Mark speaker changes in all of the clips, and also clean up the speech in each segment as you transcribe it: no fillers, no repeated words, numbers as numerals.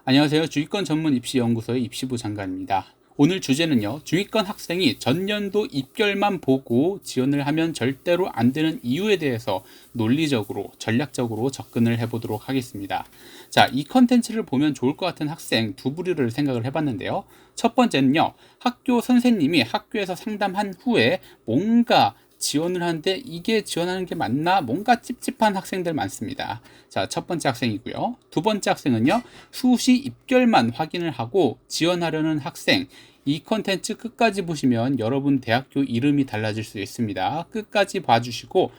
Speaker 1: 안녕하세요. 중위권 전문 입시연구소의 입시부 장관입니다. 오늘 주제는요, 중위권 학생이 전년도 입결만 보고 지원을 하면 절대로 안 되는 이유에 대해서 논리적으로, 전략적으로 접근을 해보도록 하겠습니다. 자, 이 컨텐츠를 보면 좋을 것 같은 학생 두 부류를 생각을 해봤는데요. 첫 번째는요, 학교 선생님이 학교에서 상담한 후에 뭔가 지원을 하는데 이게 지원하는 게 맞나? 뭔가 찝찝한 학생들 많습니다. 자, 첫 번째 학생이고요. 두 번째 학생은요, 수시 입결만 확인을 하고 지원하려는 학생. 이 컨텐츠 끝까지 보시면 여러분 대학교 이름이 달라질 수 있습니다. 끝까지 봐주시고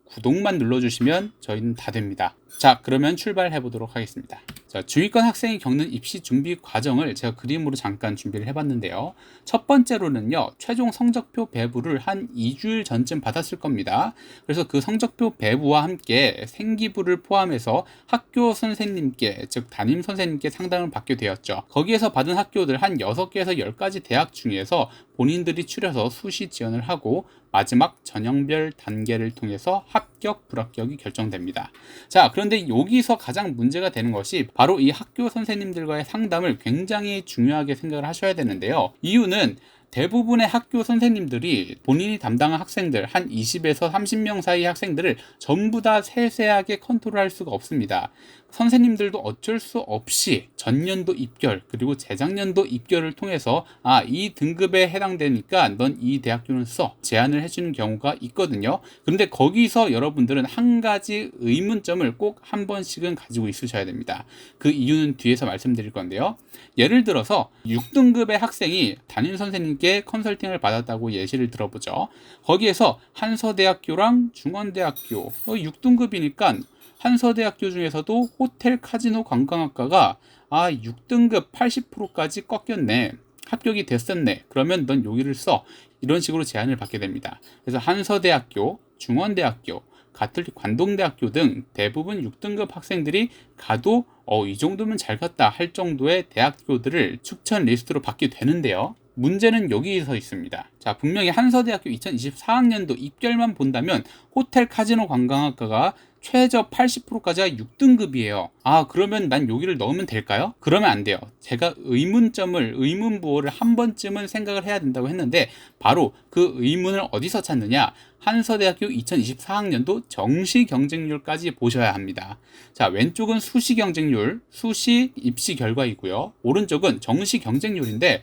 Speaker 1: 구독만 눌러주시면 저희는 다 됩니다. 자, 그러면 출발해 보도록 하겠습니다. 자, 중위권 학생이 겪는 입시 준비 과정을 제가 그림으로 잠깐 준비를 해봤는데요. 첫 번째로는요, 최종 성적표 배부를 한 2주일 전쯤 받았을 겁니다. 그래서 그 성적표 배부와 함께 생기부를 포함해서 학교 선생님께, 즉 담임 선생님께 상담을 받게 되었죠. 거기에서 받은 학교들 한 6개에서 10가지 대학 중에서 본인들이 추려서 수시 지원을 하고 마지막 전형별 단계를 통해서 합격, 불합격이 결정됩니다. 자, 그런데 여기서 가장 문제가 되는 것이 바로 이 학교 선생님들과의 상담을 굉장히 중요하게 생각을 하셔야 되는데요. 이유는 대부분의 학교 선생님들이 본인이 담당한 학생들 한 20에서 30명 사이의 학생들을 전부 다 세세하게 컨트롤할 수가 없습니다. 선생님들도 어쩔 수 없이 전년도 입결 그리고 재작년도 입결을 통해서 이 등급에 해당되니까 넌 이 대학교는 써 제안을 해주는 경우가 있거든요. 그런데 거기서 여러분들은 한 가지 의문점을 꼭 한 번씩은 가지고 있으셔야 됩니다. 그 이유는 뒤에서 말씀드릴 건데요. 예를 들어서 6등급의 학생이 담임 선생님께 컨설팅을 받았다고 예시를 들어보죠. 거기에서 한서대학교랑 중원대학교 6등급이니까 한서대학교 중에서도 호텔 카지노 관광학과가 6등급 80%까지 꺾였네. 합격이 됐었네. 그러면 넌 여기를 써. 이런 식으로 제안을 받게 됩니다. 그래서 한서대학교, 중원대학교, 가톨릭 관동대학교 등 대부분 6등급 학생들이 가도 이 정도면 잘 갔다 할 정도의 대학교들을 추천 리스트로 받게 되는데요. 문제는 여기서 있습니다. 자, 분명히 한서대학교 2024학년도 입결만 본다면 호텔 카지노 관광학과가 최저 80%까지가 6등급이에요. 그러면 난 여기를 넣으면 될까요? 그러면 안 돼요. 제가 의문부호를 한 번쯤은 생각을 해야 된다고 했는데 바로 그 의문을 어디서 찾느냐? 한서대학교 2024학년도 정시 경쟁률까지 보셔야 합니다. 자, 왼쪽은 수시 경쟁률, 수시 입시 결과이고요. 오른쪽은 정시 경쟁률인데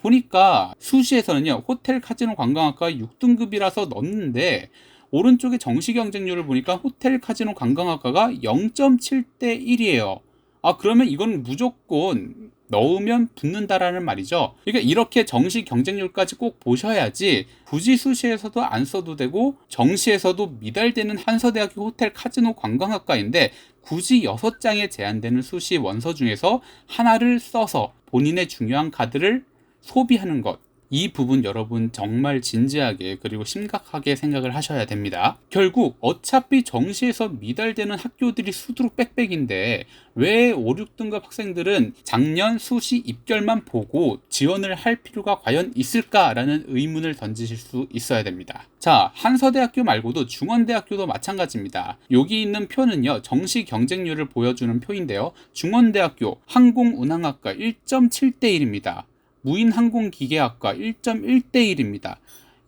Speaker 1: 보니까 수시에서는요, 호텔 카지노 관광학과 6등급이라서 넣었는데 오른쪽에 정시 경쟁률을 보니까 호텔 카지노 관광학과가 0.7대 1이에요. 그러면 이건 무조건 넣으면 붙는다라는 말이죠. 그러니까 이렇게 정시 경쟁률까지 꼭 보셔야지 굳이 수시에서도 안 써도 되고 정시에서도 미달되는 한서대학교 호텔 카지노 관광학과인데 굳이 6장에 제한되는 수시 원서 중에서 하나를 써서 본인의 중요한 카드를 소비하는 것. 이 부분 여러분 정말 진지하게 그리고 심각하게 생각을 하셔야 됩니다. 결국 어차피 정시에서 미달되는 학교들이 수두룩 빽빽인데 왜 5, 6등급 학생들은 작년 수시 입결만 보고 지원을 할 필요가 과연 있을까라는 의문을 던지실 수 있어야 됩니다. 자, 한서대학교 말고도 중원대학교도 마찬가지입니다. 여기 있는 표는요, 정시 경쟁률을 보여주는 표인데요. 중원대학교 항공운항학과 1.7대 1입니다. 무인항공기계학과 1.1대 1입니다.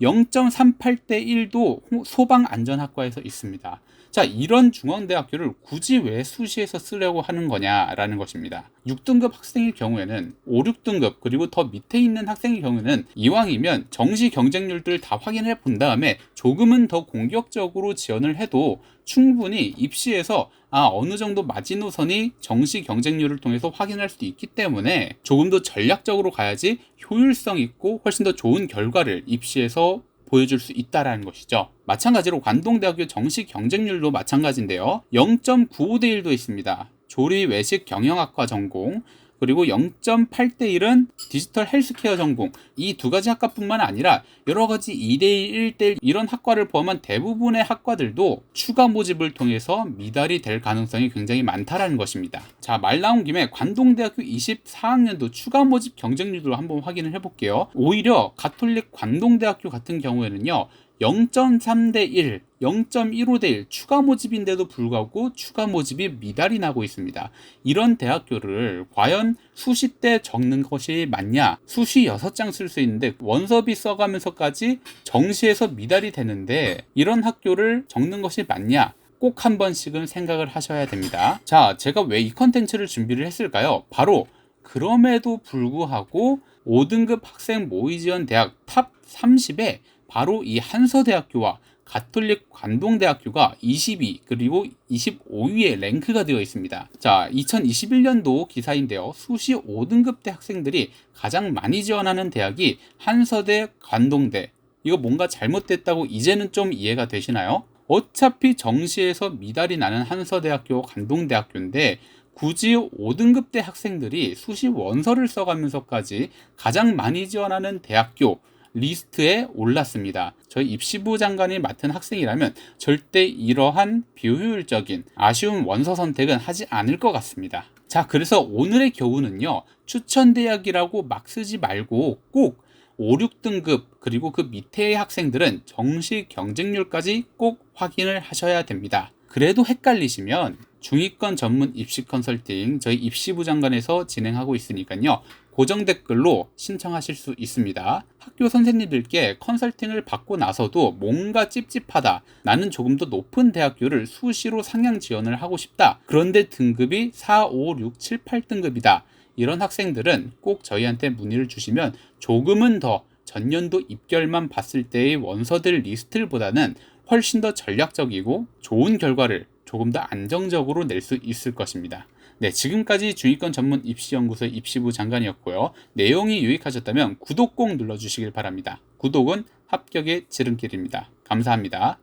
Speaker 1: 0.38대 1도 소방안전학과에서 있습니다. 자, 이런 중앙대학교를 굳이 왜 수시에서 쓰려고 하는 거냐라는 것입니다. 6등급 학생의 경우에는 5, 6등급 그리고 더 밑에 있는 학생의 경우에는 이왕이면 정시 경쟁률들을 다 확인해 본 다음에 조금은 더 공격적으로 지원을 해도 충분히 입시에서 어느 정도 마지노선이 정시 경쟁률을 통해서 확인할 수도 있기 때문에 조금 더 전략적으로 가야지 효율성 있고 훨씬 더 좋은 결과를 입시에서 보여줄 수 있다는 것이죠. 마찬가지로 관동대학교 정시 경쟁률도 마찬가지인데요. 0.95대 1도 있습니다. 조리 외식 경영학과 전공, 그리고 0.8대 1은 디지털 헬스케어 전공. 이 두 가지 학과뿐만 아니라 여러 가지 2대1, 1대1 이런 학과를 포함한 대부분의 학과들도 추가 모집을 통해서 미달이 될 가능성이 굉장히 많다라는 것입니다. 자, 말 나온 김에 관동대학교 24학년도 추가 모집 경쟁률도 한번 확인을 해볼게요. 오히려 가톨릭 관동대학교 같은 경우에는요, 0.3대 1, 0.15대 1 추가 모집인데도 불구하고 추가 모집이 미달이 나고 있습니다. 이런 대학교를 과연 수시 때 적는 것이 맞냐? 수시 6장 쓸 수 있는데 원서비 써가면서까지 정시에서 미달이 되는데 이런 학교를 적는 것이 맞냐? 꼭 한 번씩은 생각을 하셔야 됩니다. 자, 제가 왜 이 컨텐츠를 준비를 했을까요? 바로 그럼에도 불구하고 5등급 학생 모의 지원 대학 탑 30에 바로 이 한서대학교와 가톨릭 관동대학교가 22 그리고 25위에 랭크가 되어 있습니다. 자, 2021년도 기사인데요. 수시 5등급 대 학생들이 가장 많이 지원하는 대학이 한서대, 관동대. 이거 뭔가 잘못됐다고 이제는 좀 이해가 되시나요? 어차피 정시에서 미달이 나는 한서대학교, 관동대학교인데 굳이 5등급 대 학생들이 수시 원서를 써가면서까지 가장 많이 지원하는 대학교 리스트에 올랐습니다. 저희 입시부 장관이 맡은 학생이라면 절대 이러한 비효율적인 아쉬운 원서 선택은 하지 않을 것 같습니다. 자, 그래서 오늘의 교훈은요. 추천대학이라고 막 쓰지 말고 꼭 5, 6등급 그리고 그 밑에의 학생들은 정시 경쟁률까지 꼭 확인을 하셔야 됩니다. 그래도 헷갈리시면 중위권 전문 입시 컨설팅 저희 입시부 장관에서 진행하고 있으니까요. 고정 댓글로 신청하실 수 있습니다. 학교 선생님들께 컨설팅을 받고 나서도 뭔가 찝찝하다. 나는 조금 더 높은 대학교를 수시로 상향 지원을 하고 싶다. 그런데 등급이 4, 5, 6, 7, 8등급이다. 이런 학생들은 꼭 저희한테 문의를 주시면 조금은 더 전년도 입결만 봤을 때의 원서들 리스트보다는 훨씬 더 전략적이고 좋은 결과를 조금 더 안정적으로 낼 수 있을 것입니다. 네, 지금까지 중위권 전문 입시연구소 입시부 장관이었고요. 내용이 유익하셨다면 구독 꼭 눌러주시길 바랍니다. 구독은 합격의 지름길입니다. 감사합니다.